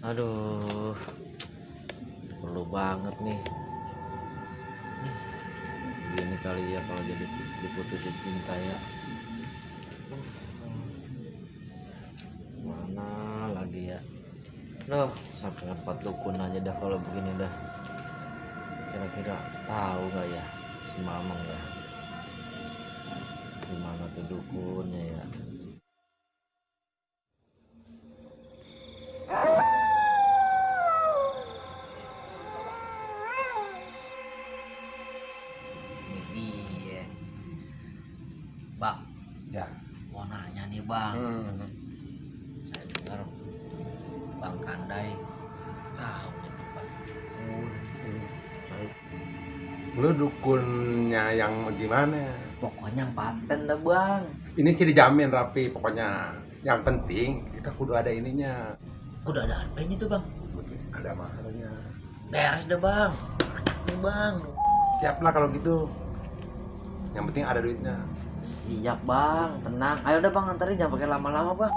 Aduh, perlu banget nih. Gini kali ya kalau jadi diputusin cinta ya. Mana lagi ya? Loh, sampai 4 dukun aja dah kalau begini dah. Kira-kira tahu nggak ya si Mamang ya? Gimana tuh dukunnya ya? Ini dia, Bang. Ya. Mau nanya nih Bang. Saya dengar Bang Kandai tahu nih tempat dukun. Lu dukunnya yang gimana? Pokoknya paten dah Bang. Ini sih dijamin rapi pokoknya. Yang penting kita kudu ada ininya. Udah ada harganya tuh Bang. Ada mahalnya. Beres deh Bang. Nih Bang. Siap lah kalau gitu. Yang penting ada duitnya. Siap Bang, tenang. Ayo udah Bang, antarin, jangan pakai lama-lama Bang.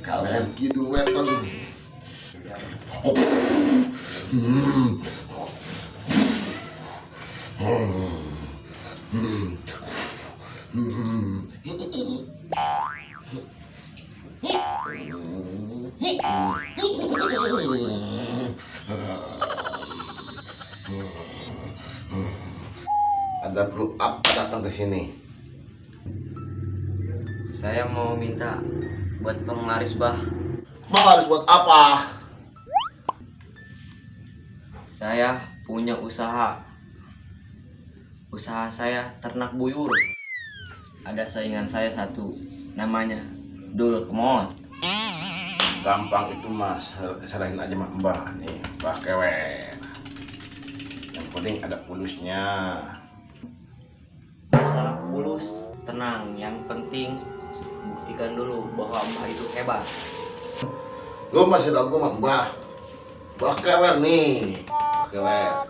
Kalian gitu weton. Ada perlu apa datang ke sini? Saya mau minta buat penglaris Bah. Mau harus buat apa? Saya punya usaha. Usaha saya ternak buyur. Ada saingan saya satu, namanya Dul Kemot. Gampang itu mas, serahin aja sama mbah nih, mbah kewer. Yang penting ada pulusnya. Masalah fulus, tenang. Yang penting buktikan dulu bahwa Mbah itu hebat. Lu masih ragu sama mbah kewer nih, kewer.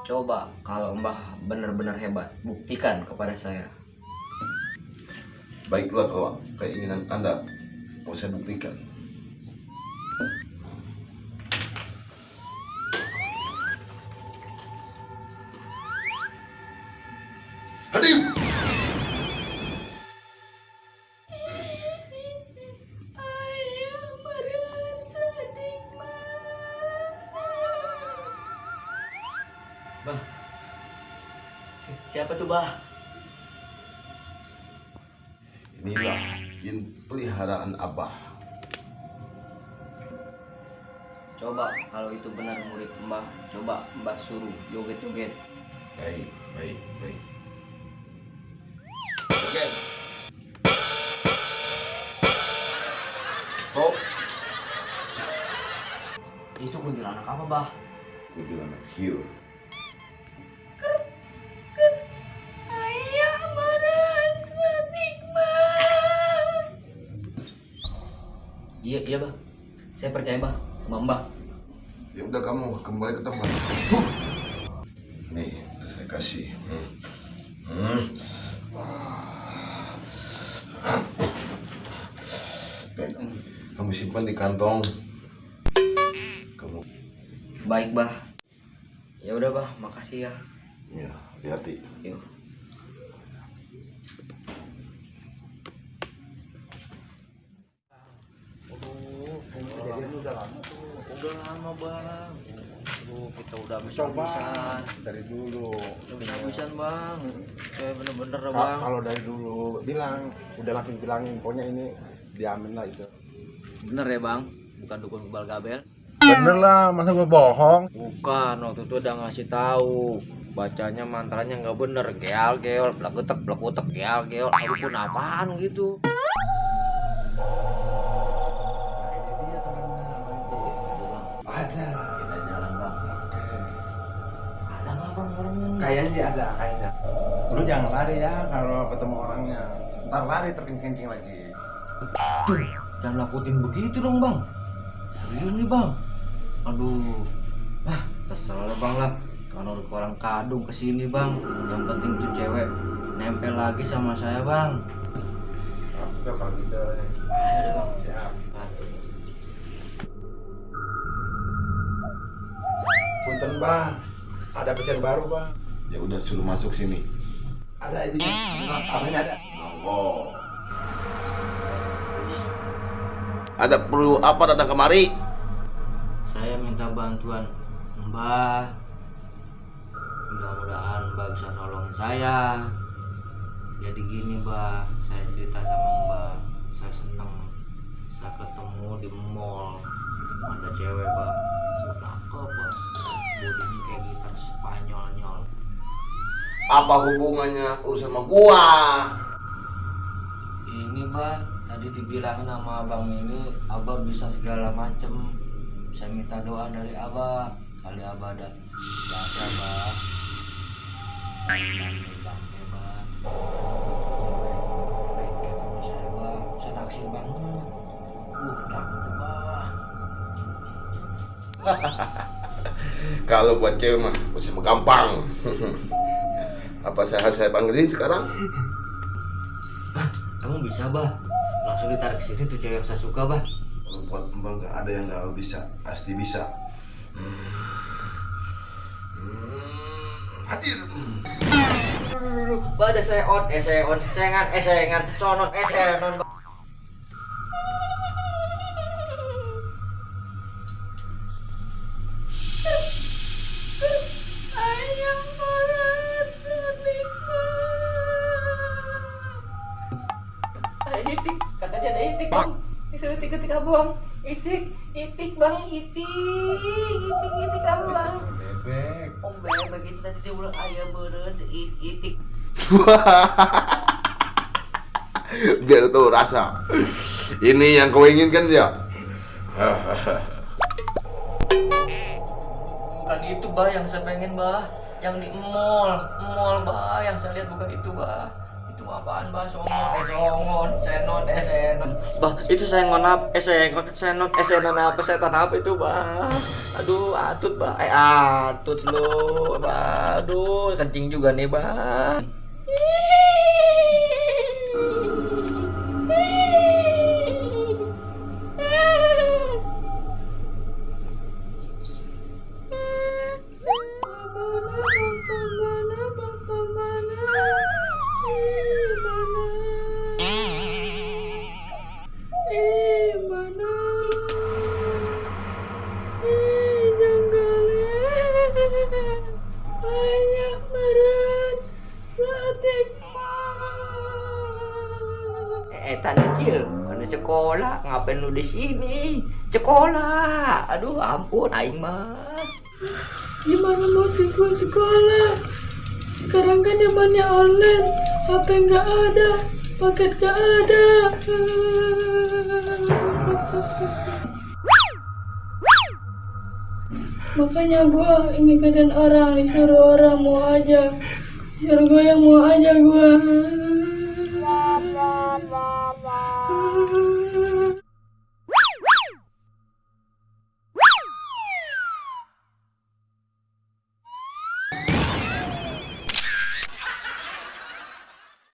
Coba kalau Mbah benar-benar hebat, buktikan kepada saya. Baiklah kalau keinginan Anda mau saya buktikan. Hadir. Bah, siapa tuh Bah? Inilah jin peliharaan Abah. Coba kalau itu benar murid Mbah, coba Mbah suruh joget-joget. Baik, baik, baik. Oke. Oh, Itu kuntilanak apa Bah? kuntilanak hiu. Iya, iya Bah. Saya percaya Bah, sama Mbah. Ya udah kamu kembali ke tempat. Nih, saya kasih. Nih, kamu simpan di kantong. Kamu. Baik Bah. Ya udah Bah, makasih ya. Ya, hati-hati. Yuk. Kejadian udah lama tuh. Udah lama Bang. Kita udah Coba bisa-bisan. dari dulu. Udah bisa-bisan Bang. Kayak bener-bener dah, Ka- Bang. Kalau dari dulu bilang, udah langsung bilangin, pokoknya ini diamin lah itu. Bener ya Bang? Bukan dukun kebal gabel. Bener lah, masa gue bohong? Bukan, waktu itu udah ngasih tahu. Bacanya mantranya nggak bener, geal geol, blakutek blakutek, geal geol. Aduh pun apaan gitu. Ada. Kita jalan Bang. Ada nggak Bang orangnya? Kayaknya sih ada, kayaknya. Lu jangan lari ya kalau ketemu orangnya. Ntar lari terkencing lagi. Tuh, jangan nakutin begitu dong Bang. Serius nih Bang. Aduh. Ah, terserah lah Bang lah. Kalau orang kadung kesini bang, yang penting tuh cewek nempel lagi sama saya bang. Oke kalau gitu. Ayo deh bang. Siap. Punten bang, ada pasien baru bang. Ya udah suruh masuk sini. Ada izinnya, apanya ada? Monggo. Ada perlu apa datang kemari? Saya minta bantuan Mbah. Mudah-mudahan Mbah bisa nolongin saya. Jadi gini Mbah, saya cerita sama Mbah. Saya seneng, saya ketemu di mall. Ada cewek Mbah, cakep Mbah. Bodinya kayak gitar Spanyol. Apa hubungannya urusan sama gua? Ini Mbah, tadi dibilangin sama abang ini, Abah bisa segala macem. Saya minta doa dari Abah. Kali Abah ada baca Mbah. Bangke Mbah. Lengket sama saya Mbah. Saya naksir banget. Takut Mbah. Kalau buat cewek mah masih gampang. Apa saya harus saya panggilin sekarang? Kamu bisa Bah? Langsung ditarik sini tuh cewek yang saya suka Bah. Kalau buat mbak nggak ada yang nggak bisa, pasti bisa. Hadir. Bah ada seon, sengan, sonon, senon Bah. Ada itik, katanya ada itik bang. Disuruh itik abang. Itik bang, itik abang. Bebek. Om bebek itu tadi dia bilang ayah beren, itik. Biar tahu rasa. Ini yang kau inginkan ya. Bukan itu Bah yang saya pengen Bah. Yang di mall Bah, yang saya lihat bukan itu Bah. Itu apaan Bah? Songon, senon. Bah, itu sengon apa? Senon apa? Setan apa itu Bah? Aduh, atut Bah. Atut lo Bah. Aduh, kencing juga nih Bah. Tanda kecil, karena sekolah, ngapain lu di sini? Sekolah, aduh ampun, aing mah. Gimana mau sih gue sekolah? Sekarang kan zamannya online, HP nggak ada, paket nggak ada. Makanya gue ini keadaan orang, disuruh orang mau aja, suruh gue yang mau aja gue.